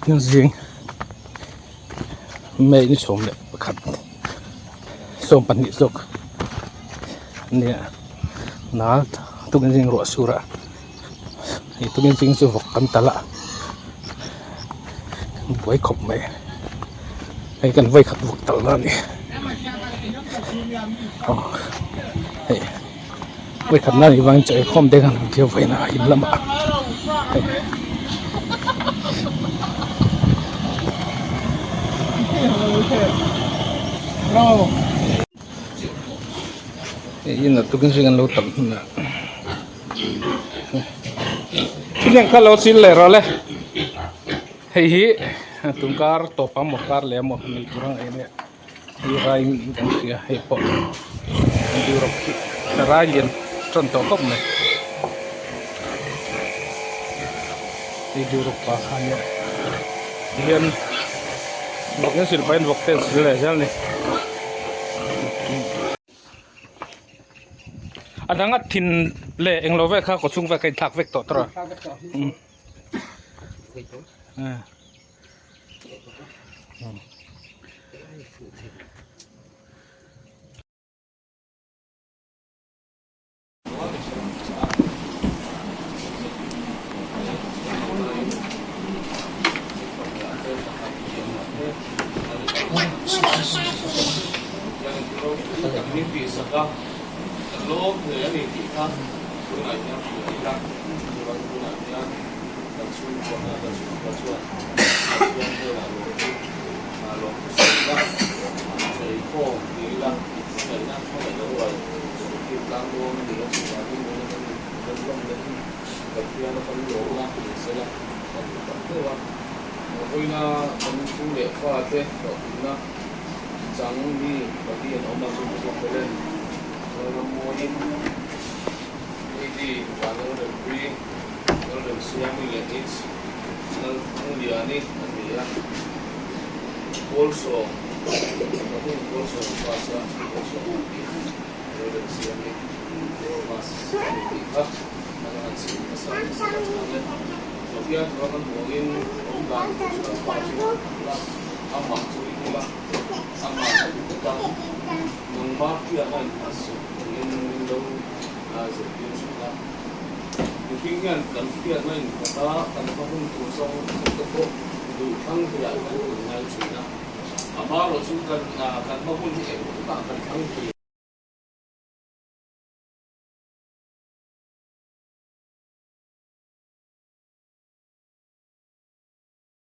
nhưng riêng mấy cái sống đẹp khát sống bắn nhị dục nè nó tụi cái riêng rửa sura tụi cái riêng sura vật cắn tala với khổng mày hay cần vây khát vật tala này với khát này vang chạy không để gan kêu vậy là hiếm lắm ạ ini là tụi cái riêng lâu tầm cái riêng kalau xin lẻ rồi đấy hei tụi car topam một car lẻ một mình kurang ini rai yang sia hepo di roki rajen contoh kok nih di Eropa hanya dia boknya silpain boktel selesai nih ada nggak tin le eng lo vek ko chung vek kai thak vek to tra mimpi saka lo ne ni ti ka kuna nya ti ka kuna nya dan su ko na da su ko su ya ne la lo ma lo su ka sai ko ni la sai na ko da lo ki ka lo ni lo su ka ni lo ni da lo ni da ki ana ko lo la ni se la ko wa ko ina kon ku le fa te ko na chẳng đi và tiền ông mà dùng một cái lên rồi nó mua đi và nó được free nó được xem mình ít nó đi anh đi also nó cũng also passa also nó được xem mình mas đi khác nó ăn xin nó sang lên rồi kia nó còn mua in ông bán nó bao nhiêu là ông mặc chú ý là sama kita membaca dan masuk dengan daun sebelum sudah mungkin dan kita main kata tanpa pun kosong untuk itu kan tidak akan mengenal Cina. Apa lo sudah tanpa pun kita akan tahu